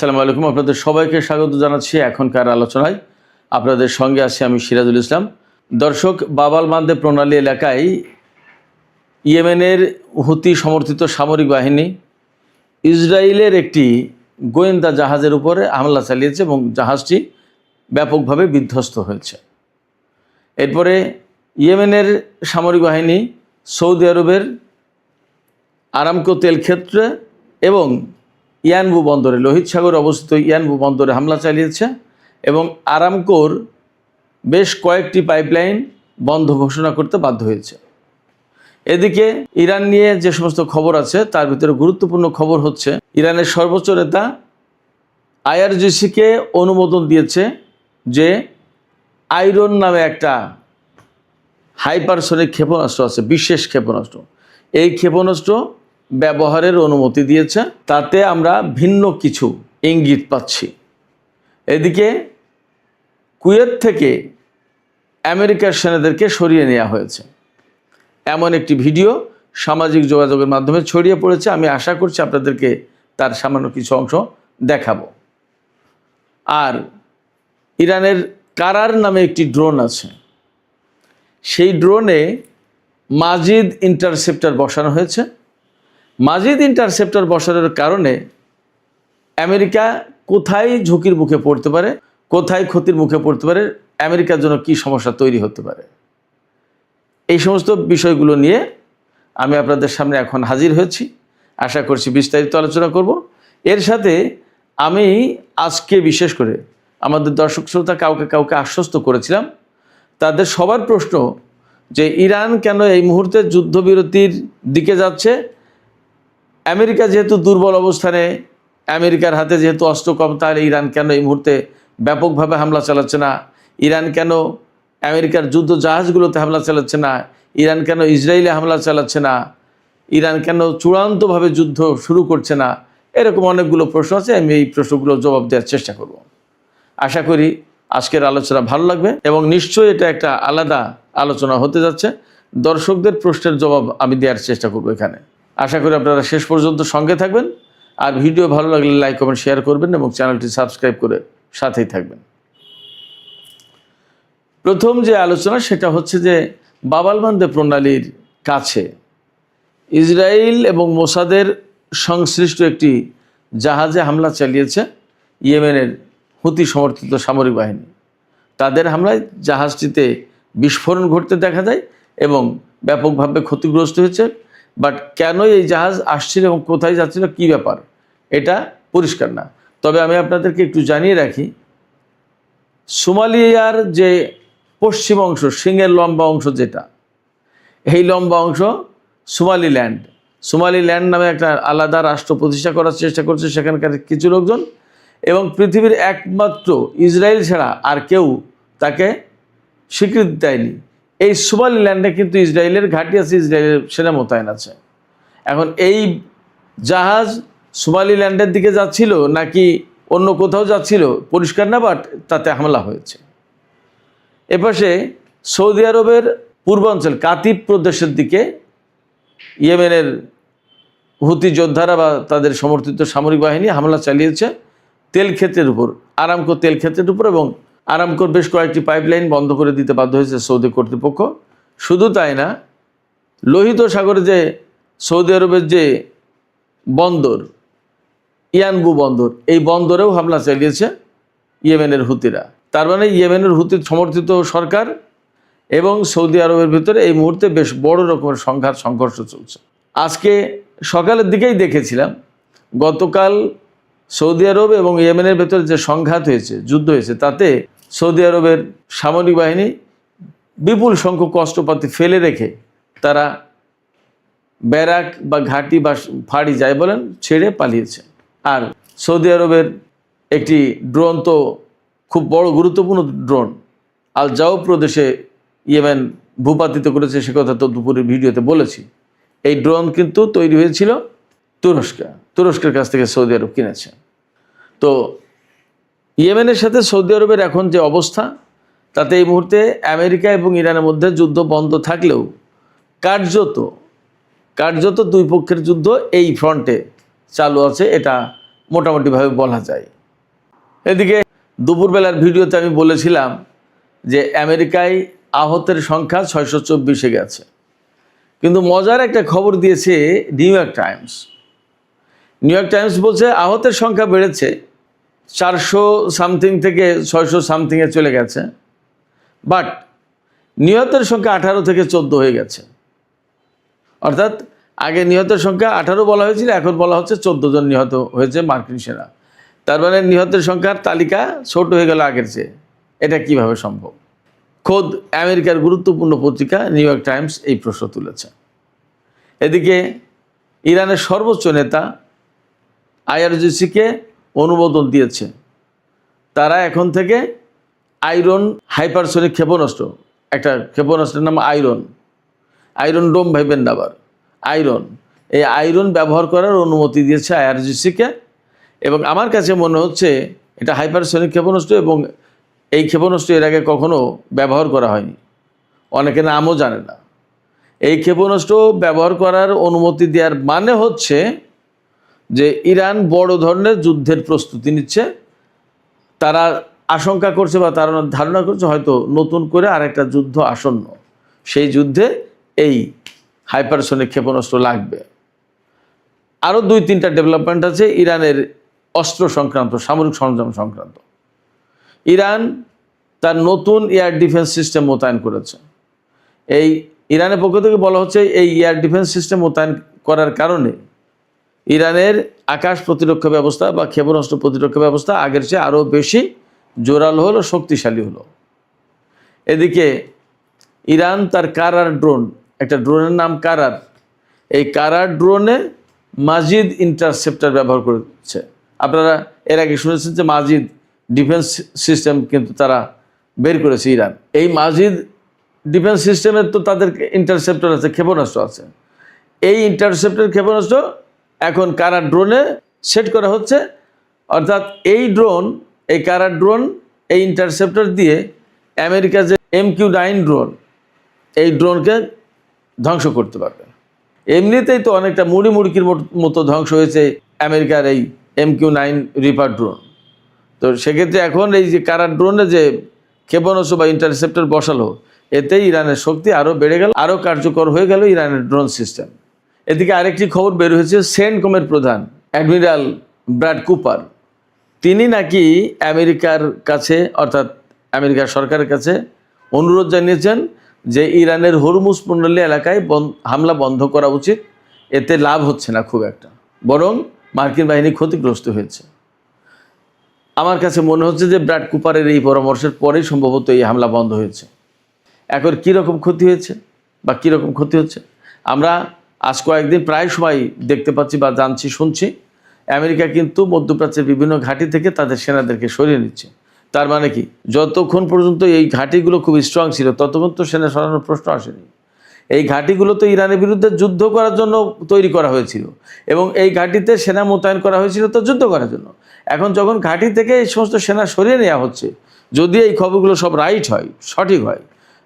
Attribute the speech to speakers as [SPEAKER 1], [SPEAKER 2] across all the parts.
[SPEAKER 1] আসসালামু আলাইকুম। আপনাদের সবাইকে স্বাগত জানাচ্ছি এখনকার আলোচনায়। আপনাদের সঙ্গে আছি আমি সিরাজুল ইসলাম। দর্শক, বাব আল মানদেব প্রণালী এলাকায় ইয়েমেনের হুতি সমর্থিত সামরিক বাহিনী ইসরায়েলের একটি গোয়েন্দা জাহাজের উপরে হামলা চালিয়েছে এবং জাহাজটি ব্যাপকভাবে বিধ্বস্ত হয়েছে। এরপরে ইয়েমেনের সামরিক বাহিনী সৌদি আরবের আরামকো তেল ক্ষেত্রে এবং ইয়ানবু বন্দরে, লোহিত সাগরে অবস্থিত ইয়ানবু বন্দরে হামলা চালিয়েছে এবং আরামকোর বেশ কয়েকটি পাইপলাইন বন্ধ ঘোষণা করতে বাধ্য হয়েছে। এদিকে ইরান নিয়ে যে সমস্ত খবর আছে তার ভিতরে গুরুত্বপূর্ণ খবর হচ্ছে ইরানের সর্বোচ্চ নেতা আইআরজিসিকে অনুমোদন দিয়েছে যে আয়রন নামে একটা হাইপারসনিক ক্ষেপণাস্ত্র আছে, বিশেষ ক্ষেপণাস্ত্র। এই ক্ষেপণাস্ত্র ব্যবহারের অনুমতি দিয়েছে। তাতে আমরা ভিন্ন কিছু ইঙ্গিত পাচ্ছি। এদিকে কুয়েত থেকে আমেরিকার সেনাদেরকে সরিয়ে নেওয়া হয়েছে এমন একটি ভিডিও সামাজিক যোগাযোগের মাধ্যমে ছড়িয়ে পড়েছে। আমি আশা করছি আপনাদেরকে তার সামান্য কিছু অংশ দেখাবো। আর ইরানের কারার নামে একটি ড্রোন আছে, সেই ড্রোনে মাজিদ ইন্টারসেপ্টর বসানো হয়েছে। মাজিদ ইন্টারসেপ্টর বসানোর কারণে আমেরিকা কোথায় ঝুঁকির মুখে পড়তে পারে, কোথায় ক্ষতির মুখে পড়তে পারে, আমেরিকার জন্য কী সমস্যা তৈরি হতে পারে, এই সমস্ত বিষয়গুলো নিয়ে আমি আপনাদের সামনে এখন হাজির হয়েছি। আশা করছি বিস্তারিত আলোচনা করব। এর সাথে আমি আজকে বিশেষ করে আমাদের দর্শক শ্রোতা কাউকে আশ্বস্ত করেছিলাম। তাদের সবার প্রশ্ন যে ইরান কেন এই মুহূর্তে যুদ্ধবিরতির দিকে যাচ্ছে, আমেরিকা যেহেতু দুর্বল অবস্থানে, আমেরিকার হাতে যেহেতু অস্ত্র কম, তাহলে ইরান কেন এই মুহূর্তে ব্যাপকভাবে হামলা চালাচ্ছে না, ইরান কেন আমেরিকার যুদ্ধ জাহাজগুলোতে হামলা চালাচ্ছে না, ইরান কেন ইসরায়েলে হামলা চালাচ্ছে না, ইরান কেন চূড়ান্তভাবে যুদ্ধ শুরু করছে না, এরকম অনেকগুলো প্রশ্ন আছে। আমি এই প্রশ্নগুলোর জবাব দেওয়ার চেষ্টা করব। আশা করি আজকের আলোচনা ভালো লাগবে এবং নিশ্চয়ই এটা একটা আলাদা আলোচনা হতে যাচ্ছে। দর্শকদের প্রশ্নের জবাব আমি দেওয়ার চেষ্টা করব এখানে। আশা করি আপনারা শেষ পর্যন্ত সঙ্গে থাকবেন। আর ভিডিও ভালো লাগলে লাইক কমেন্ট শেয়ার করবেন এবং চ্যানেলটি সাবস্ক্রাইব করে সাথেই থাকবেন। প্রথম যে আলোচনা সেটা হচ্ছে যে বাব আল মানদেব প্রণালীর কাছে ইসরায়েল এবং মোসাদের সংশ্লিষ্ট একটি জাহাজে হামলা চালিয়েছে ইয়েমেনের হুতি সমর্থিত সামরিক বাহিনী। তাদের হামলায় জাহাজটিতে বিস্ফোরণ ঘটতে দেখা যায় এবং ব্যাপকভাবে ক্ষতিগ্রস্ত হয়েছে। বাট কেন এই জাহাজ আসছিল এবং কোথায় যাচ্ছিল, কী ব্যাপার, এটা পরিষ্কার না। তবে আমি আপনাদেরকে একটু জানিয়ে রাখি, সোমালিয়ার যে পশ্চিম অংশ, সিংহের লম্বা অংশ যেটা, এই লম্বা অংশ সোমালিল্যান্ড নামে একটা আলাদা রাষ্ট্র প্রতিষ্ঠা করার চেষ্টা করছে সেখানকার কিছু লোকজন, এবং পৃথিবীর একমাত্র ইসরায়েল ছাড়া আর কেউ তাকে স্বীকৃতি দেয়নি। এই সোমালিল্যান্ডে কিন্তু ইসরায়েলের ঘাঁটি আছে, ইসরায়েলের সেনা মোতায়েন আছে। এখন এই জাহাজ সোমালিল্যান্ডের দিকে যাচ্ছিল নাকি অন্য কোথাও যাচ্ছিল পরিষ্কার না, বাট তাতে হামলা হয়েছে। এপাশে সৌদি আরবের পূর্বাঞ্চল কাতিব প্রদেশের দিকে ইয়েমেনের হুতি যোদ্ধারা বা তাদের সমর্থিত সামরিক বাহিনী হামলা চালিয়েছে তেল ক্ষেত্রের উপর, আরামকো তেল ক্ষেত্রের উপর, এবং আরামকোর বেশ কয়েকটি পাইপলাইন বন্ধ করে দিতে বাধ্য হয়েছে সৌদি কর্তৃপক্ষ। শুধু তাই না, লোহিত সাগরে যে সৌদি আরবের যে বন্দর, ইয়ানবু বন্দর, এই বন্দরেও হামলা চালিয়েছে ইয়েমেনের হুতিরা। তার মানে ইয়েমেনের হুতি সমর্থিত সরকার এবং সৌদি আরবের ভিতরে এই মুহূর্তে বেশ বড় রকমের সংঘর্ষ চলছে। আজকে সকালের দিকেই দেখেছিলাম, গতকাল সৌদি আরব এবং ইয়েমেনের ভেতরে যে সংঘাত হয়েছে, যুদ্ধ হয়েছে, তাতে সৌদি আরবের সামরিক বাহিনী বিপুল সংখ্যক অস্ত্রপাতি ফেলে রেখে তারা ব্যারাক বা ঘাঁটি বা ফাঁড়ি যাই বলেন ছেড়ে পালিয়েছে। আর সৌদি আরবের একটি ড্রোন, তো খুব বড় গুরুত্বপূর্ণ ড্রোন, আল জাও প্রদেশে ইয়েমেন ভূপাতিত করেছে, সে কথা তো দুপুরের ভিডিওতে বলেছি। এই ড্রোন কিন্তু তৈরি হয়েছিল তুরস্কের কাছ থেকে সৌদি আরব কিনেছে। তো ইয়েমেনের সাথে সৌদি আরবের এখন যে অবস্থা, তাতে এই মুহূর্তে আমেরিকা এবং ইরানের মধ্যে যুদ্ধ বন্ধ থাকলেও কার্যত দুই পক্ষের যুদ্ধ এই ফ্রন্টে চালু আছে, এটা মোটামুটিভাবে বলা যায়। এদিকে দুপুরবেলার ভিডিওতে আমি বলেছিলাম যে আমেরিকায় আহতের সংখ্যা 624-এ গেছে, কিন্তু মজার একটা খবর দিয়েছে new York Times. New York Times বলছে আহতের সংখ্যা বেড়েছে 400 সামথিং থেকে 600 সামথিংয়ে চলে গেছে, বাট নিহতের সংখ্যা 18 থেকে 14 হয়ে গেছে। অর্থাৎ আগে নিহতের সংখ্যা 18 বলা হয়েছিল, এখন বলা হচ্ছে 14 জন নিহত হয়েছে মার্কিন সেনা। তার মানে নিহতের সংখ্যার তালিকা ছোট হয়ে গেল আগের চেয়ে। এটা কিভাবে সম্ভব? খোদ আমেরিকার গুরুত্বপূর্ণ পত্রিকা নিউ ইয়র্ক টাইমস এই প্রশ্ন তুলেছে। এদিকে ইরানের সর্বোচ্চ নেতা আইআরজিসিকে অনুমোদন দিয়েছে, তারা এখন থেকে আয়রন হাইপারসনিক ক্ষেপণাস্ত্র, একটা ক্ষেপণাস্ত্রের নাম আয়রন ডোম ভাইবেন আবার এই আয়রন ব্যবহার করার অনুমতি দিয়েছে আইআরজিসিকে। এবং আমার কাছে মনে হচ্ছে এটা হাইপারসনিক ক্ষেপণাস্ত্র, এবং এই ক্ষেপণাস্ত্র এর আগে কখনো ব্যবহার করা হয়নি, অনেকে নামও জানে না। এই ক্ষেপণাস্ত্র ব্যবহার করার অনুমতি দেওয়ার মানে হচ্ছে যে ইরান বড় ধরনের যুদ্ধের প্রস্তুতি নিচ্ছে। তারা আশঙ্কা করছে বা তারা ধারণা করছে হয়তো নতুন করে আরেকটা যুদ্ধ আসন্ন, সেই যুদ্ধে এই হাইপারসনিক ক্ষেপণাস্ত্র লাগবে। আরও 2-3টা ডেভেলপমেন্ট আছে ইরানের অস্ত্র সংক্রান্ত, সামরিক সরঞ্জাম সংক্রান্ত। ইরান তার নতুন এয়ার ডিফেন্স সিস্টেম মোতায়েন করেছে। এই ইরানের পক্ষ থেকে বলা হচ্ছে এই এয়ার ডিফেন্স সিস্টেম মোতায়েন করার কারণে ইরানের আকাশ প্রতিরক্ষা ব্যবস্থা বা ক্ষেপণাস্ত্র প্রতিরক্ষা ব্যবস্থা আগের চেয়ে আরও বেশি জোরালো হলো, শক্তিশালী হলো। এদিকে ইরান তার কারার ড্রোন, একটা ড্রোনের নাম কারার, এই কারার ড্রোনে মাজিদ ইন্টারসেপ্টার ব্যবহার করেছে। আপনারা এর আগে শুনেছেন যে মাজিদ ডিফেন্স সিস্টেম কিন্তু তারা বের করেছে ইরান। এই মাজিদ ডিফেন্স সিস্টেমের তো তাদের ইন্টারসেপ্টর আছে, ক্ষেপণাস্ত্র আছে। এই ইন্টারসেপ্টর ক্ষেপণাস্ত্র এখন কারার ড্রোনে সেট করা হচ্ছে। অর্থাৎ এই কারার ড্রোন, এই ইন্টারসেপ্টর দিয়ে আমেরিকার যে MQ-9 ড্রোন, এই ড্রোনকে ধ্বংস করতে পারবে। এমনিতেই তো অনেকটা মুড়ির মতো ধ্বংস হয়েছে আমেরিকার এই MQ-9 রিপার ড্রোন। তো সেক্ষেত্রে এখন এই যে কারার ড্রোনে যে ক্ষেপণাস্ত্র বা ইন্টারসেপ্টর বসালো, এতেই ইরানের শক্তি আরও বেড়ে গেল, আরও কার্যকর হয়ে গেল ইরানের ড্রোন সিস্টেম। এদিকে আরেকটি খবর বের হয়েছে, সেন্টকমের প্রধান অ্যাডমিরাল ব্র্যাড কুপার, তিনি নাকি আমেরিকার কাছে, অর্থাৎ আমেরিকার সরকারের কাছে অনুরোধ জানিয়েছেন যে ইরানের হরমুজ প্রণালী এলাকায় হামলা বন্ধ করা উচিত। এতে লাভ হচ্ছে না খুব একটা, বরং মার্কিন বাহিনী ক্ষতিগ্রস্ত হয়েছে। আমার কাছে মনে হচ্ছে যে ব্র্যাড কুপারের এই পরামর্শের পরেই সম্ভবত এই হামলা বন্ধ হয়েছে। এখন কীরকম ক্ষতি হয়েছে বা কীরকম ক্ষতি হচ্ছে আমরা আজ কয়েকদিন প্রায় সময় দেখতে পাচ্ছি বা জানছি, শুনছি। আমেরিকা কিন্তু মধ্যপ্রাচ্যের বিভিন্ন ঘাঁটি থেকে তাদের সেনাদেরকে সরিয়ে নিচ্ছে। তার মানে কি, যতক্ষণ পর্যন্ত এই ঘাঁটিগুলো খুব স্ট্রং ছিল ততক্ষণ তো সেনা সরানোর প্রশ্ন আসেনি। এই ঘাঁটিগুলো তো ইরানের বিরুদ্ধে যুদ্ধ করার জন্য তৈরি করা হয়েছিল, এবং এই ঘাঁটিতে সেনা মোতায়েন করা হয়েছিল তো যুদ্ধ করার জন্য। এখন যখন ঘাঁটি থেকে এই সমস্ত সেনা সরিয়ে নেওয়া হচ্ছে, যদি এই খবরগুলো সব রাইট হয়, সঠিক হয়,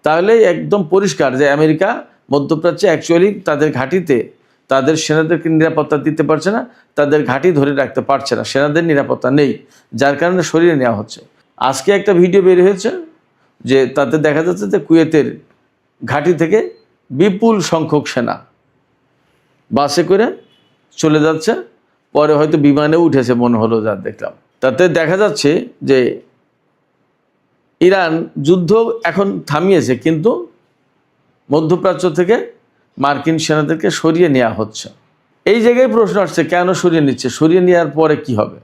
[SPEAKER 1] তাহলে একদম পরিষ্কার যে আমেরিকা মধ্যপ্রাচ্যে অ্যাকচুয়ালি তাদের ঘাঁটিতে তাদের সেনাদেরকে নিরাপত্তা দিতে পারছে না, তাদের ঘাঁটি ধরে রাখতে পারছে না, সেনাদের নিরাপত্তা নেই, যার কারণে সরিয়ে নেওয়া হচ্ছে। আজকে একটা ভিডিও বের হয়েছে যে তাতে দেখা যাচ্ছে যে কুয়েতের ঘাঁটি থেকে বিপুল সংখ্যক সেনা বাসে করে চলে যাচ্ছে, পরে হয়তো বিমানেও উঠেছে মনে হলো, যা দেখলাম। তাতে দেখা যাচ্ছে যে ইরান যুদ্ধ এখন থামিয়েছে, কিন্তু মধ্যপ্রাচ্য থেকে মার্কিন সেনাদেরকে সরিয়ে নেওয়া হচ্ছে। এই জায়গায় প্রশ্ন আসছে, কেন সরিয়ে নিচ্ছে? সরিয়ে নেওয়ার পরে কি হবে?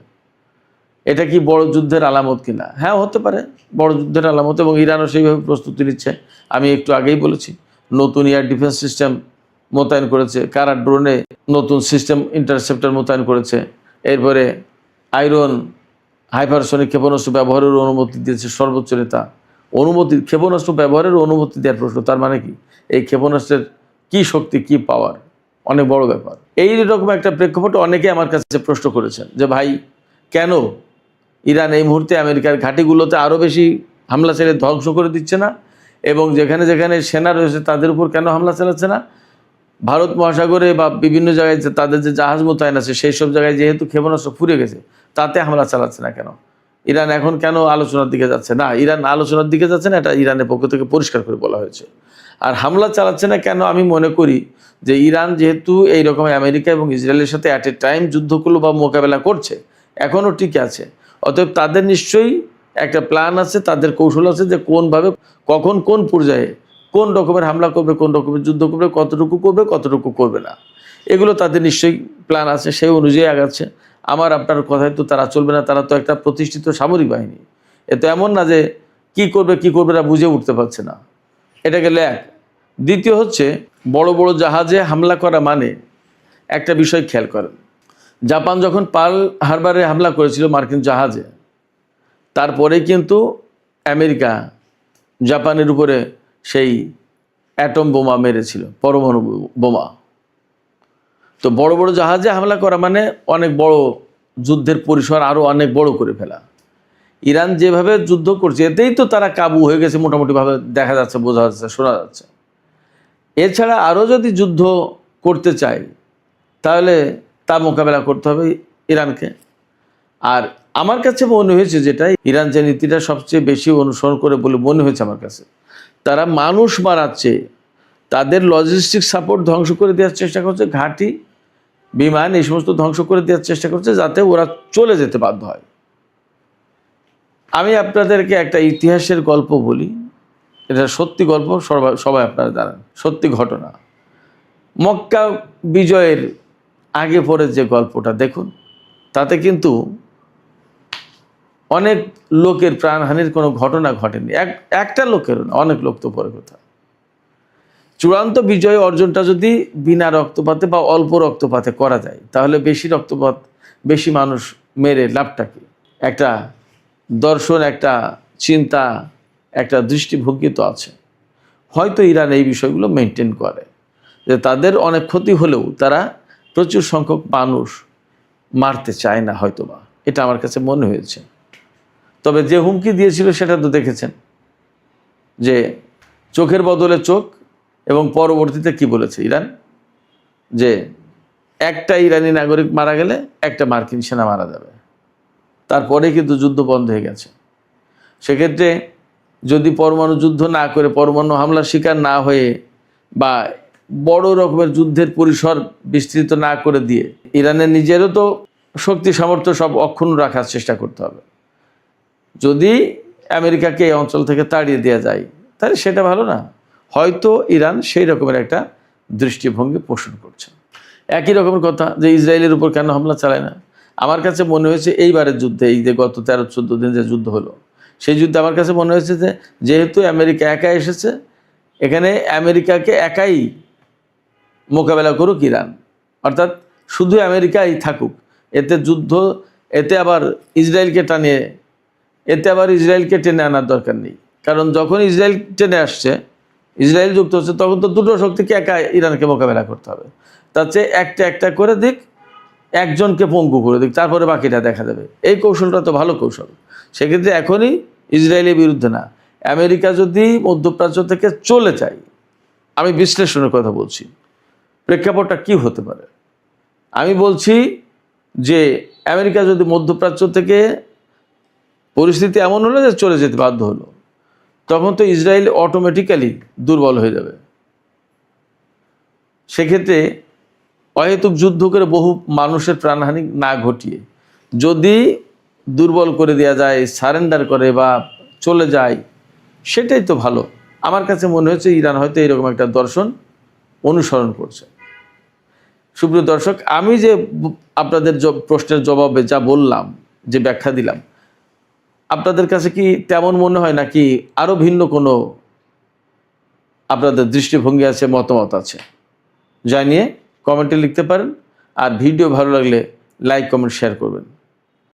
[SPEAKER 1] এটা কি বড় যুদ্ধের আলামত কিনা? হ্যাঁ, হতে পারে বড় যুদ্ধের আলামত, এবং ইরানও সেইভাবে প্রস্তুতি নিচ্ছে। আমি একটু আগেই বলেছি, নতুন এয়ার ডিফেন্স সিস্টেম মোতায়েন করেছে, কারার ড্রোনে নতুন সিস্টেম ইন্টারসেপ্টর মোতায়েন করেছে, এরপরে আয়রন হাইপারসনিক ক্ষেপণাস্ত্র ব্যবহারের অনুমতি দিয়েছে সর্বোচ্চ নেতা। ক্ষেপণাস্ত্র ব্যবহারের অনুমতি দেওয়ার প্রশ্ন, তার মানে কি এই ক্ষেপণাস্ত্রের কী শক্তি, কী পাওয়ার, অনেক বড় ব্যাপার। এই রকম একটা প্রেক্ষাপটে অনেকে আমার কাছে প্রশ্ন করেছেন যে ভাই, কেন ইরান এই মুহূর্তে আমেরিকার ঘাঁটিগুলোতে আরও বেশি হামলা চালিয়ে ধ্বংস করে দিচ্ছে না, এবং যেখানে যেখানে সেনা রয়েছে তাদের উপর কেন হামলা চালাচ্ছে না? ভারত মহাসাগরে বা বিভিন্ন জায়গায় যে তাদের যে জাহাজ মোতায়েন আছে সেই সব জায়গায় যেহেতু ক্ষেপণাস্ত্র ফুরে গেছে, তাতে হামলা চালাচ্ছে না কেন? ইরান এখন কেন আলোচনার দিকে যাচ্ছে না? ইরান আলোচনার দিকে যাচ্ছে না, এটা ইরানের পক্ষ থেকে পরিষ্কার করে বলা হয়েছে। আর হামলা চালাচ্ছে না কেন? আমি মনে করি যে ইরান যেহেতু এইরকম আমেরিকা এবং ইসরায়েলের সাথে অ্যাট এ টাইম যুদ্ধ করলো বা মোকাবেলা করছে, এখনও টিকে আছে, অতএব তাদের নিশ্চয়ই একটা প্ল্যান আছে, তাদের কৌশল আছে যে কোনভাবে, কখন, কোন পর্যায়ে, কোন রকমের হামলা করবে, কোন রকমের যুদ্ধ করবে, কতটুকু করবে, কতটুকু করবে না, এগুলো তাদের নিশ্চয়ই প্ল্যান আছে, সেই অনুযায়ী আগাচ্ছে। আমার আপনার কথায় তো তারা চলবে না, তারা তো একটা প্রতিষ্ঠিত সামরিক বাহিনী। এ তো এমন না যে কি করবে না বুঝে উঠতে পারছে না। এটা গেলে এক। দ্বিতীয় হচ্ছে, বড় বড় জাহাজে হামলা করা মানে একটা বিষয় খেয়াল করেন, জাপান যখন পার্ল হারবারে হামলা করেছিল মার্কিন জাহাজে, তারপরেই কিন্তু আমেরিকা জাপানের উপরে সেই অ্যাটম বোমা মেরেছিল, পরমাণু বোমা। তো বড় বড় জাহাজে হামলা করা মানে অনেক বড় যুদ্ধের পরিসর আরও অনেক বড় করে ফেলা। ইরান যেভাবে যুদ্ধ করছে এতেই তো তারা কাবু হয়ে গেছে মোটামুটিভাবে, দেখা যাচ্ছে, বোঝা যাচ্ছে, শোনা যাচ্ছে। এছাড়া আরও যদি যুদ্ধ করতে চায় তাহলে তা মোকাবেলা করতে হবে ইরানকে। আর আমার কাছে মনে হয়েছে, যেটা ইরান যে নীতিটা সবচেয়ে বেশি অনুসরণ করে বলে মনে হয়েছে আমার কাছে, তারা মানুষ মারাচ্ছে, তাদের লজিস্টিক সাপোর্ট ধ্বংস করে দেওয়ার চেষ্টা করছে, ঘাঁটি, বিমান, এই সমস্ত ধ্বংস করে দেওয়ার চেষ্টা করছে যাতে ওরা চলে যেতে বাধ্য হয়। আমি আপনাদেরকে একটা ইতিহাসের গল্প বলি, এটা সত্যি গল্প, সবাই আপনারা জানেন, সত্যি ঘটনা। মক্কা বিজয়ের আগে পরে যে গল্পটা দেখুন, তাতে কিন্তু অনেক লোকের প্রাণহানির কোনো ঘটনা ঘটেনি, একটা লোকের না, অনেক লোক তো পরে কথা। চূড়ান্ত বিজয় অর্জনটা যদি বিনা রক্তপাতে বা অল্প রক্তপাতে করা যায়, তাহলে বেশি রক্তপাত, বেশি মানুষ মেরে লাভটা কি? একটা দর্শন, একটা চিন্তা, একটা দৃষ্টিভঙ্গি তো আছে। হয়তো ইরান এই বিষয়গুলো মেনটেন করে, যে তাদের অনেক ক্ষতি হলেও তারা প্রচুর সংখ্যক মানুষ মারতে চায় না হয়তোবা, এটা আমার কাছে মনে হয়েছে। তবে যে হুমকি দিয়েছিল সেটা তো দেখেছেন, যে চোখের বদলে চোখ, এবং পরবর্তীতে কি বলেছে ইরান, যে একটা ইরানি নাগরিক মারা গেলে একটা মার্কিন সেনা মারা যাবে। তারপরে কিন্তু যুদ্ধ বন্ধ হয়ে গেছে। সেক্ষেত্রে যদি পরমাণু যুদ্ধ না করে, পরমাণু হামলার শিকার না হয়ে, বা বড় রকমের যুদ্ধের পরিসর বিস্তৃত না করে দিয়ে, ইরানের নিজেরও তো শক্তি সামর্থ্য সব অক্ষুণ্ণ রাখার চেষ্টা করতে হবে। যদি আমেরিকাকে এই অঞ্চল থেকে তাড়িয়ে দেওয়া যায় তাহলে সেটা ভালো না? হয়তো ইরান সেই রকমের একটা দৃষ্টিভঙ্গি পোষণ করছে। একই রকমের কথা যে ইসরায়েলের উপর কেন হামলা চালায় না? আমার কাছে মনে হয়েছে এইবারের যুদ্ধে, এই যে গত 13-14 দিন যে যুদ্ধ হলো, সেই যুদ্ধে আমার কাছে মনে হয়েছে যে যেহেতু আমেরিকা একা এসেছে, এখানে আমেরিকাকে একাই মোকাবেলা করুক ইরান, অর্থাৎ শুধু আমেরিকাই থাকুক, এতে যুদ্ধ, এতে আবার ইসরায়েলকে টেনে আনার দরকার নেই। কারণ যখন ইসরায়েল টেনে আসছে, ইসরায়েল যুক্ত হচ্ছে, তখন তো দুটো শক্তিকে একা ইরানকে মোকাবেলা করতে হবে। তার চেয়ে একটা একটা করে দিক, একজনকে পঙ্গু করে দিক, তারপরে বাকিটা দেখা যাবে। এই কৌশলটা তো ভালো কৌশল। সেক্ষেত্রে এখনই ইসরায়েলের বিরুদ্ধে না, আমেরিকা যদি মধ্যপ্রাচ্য থেকে চলে যায়, আমি বিশ্লেষণের কথা বলছি, প্রেক্ষাপটটা কি হতে পারে? আমি বলছি যে আমেরিকা যদি মধ্যপ্রাচ্য থেকে, পরিস্থিতি এমন হলো যে চলে যেতে বাধ্য হলো, তখন তো ইসরায়েল অটোমেটিক্যালি দুর্বল হয়ে যাবে। সেক্ষেত্রে অহেতুক যুদ্ধ করে বহু মানুষের প্রাণহানি না ঘটিয়ে যদি দুর্বল করে দেওয়া যায়, সারেন্ডার করে বা চলে যায়, সেটাই তো ভালো। আমার কাছে মনে হচ্ছে ইরান হয়তো এইরকম একটা দর্শন অনুসরণ করছে। সুপ্রিয় দর্শক, আমি যে আপনাদের প্রশ্নের জবাবে যা বললাম, যে ব্যাখ্যা দিলাম, আপনাদের কাছে কি তেমন মনে হয়, নাকি আরও ভিন্ন কোনো আপনাদের দৃষ্টিভঙ্গি আছে, মতামত আছে? জানিয়ে কমেন্টে লিখতে পারেন। আর ভিডিও ভালো লাগলে লাইক, কমেন্ট, শেয়ার করবেন।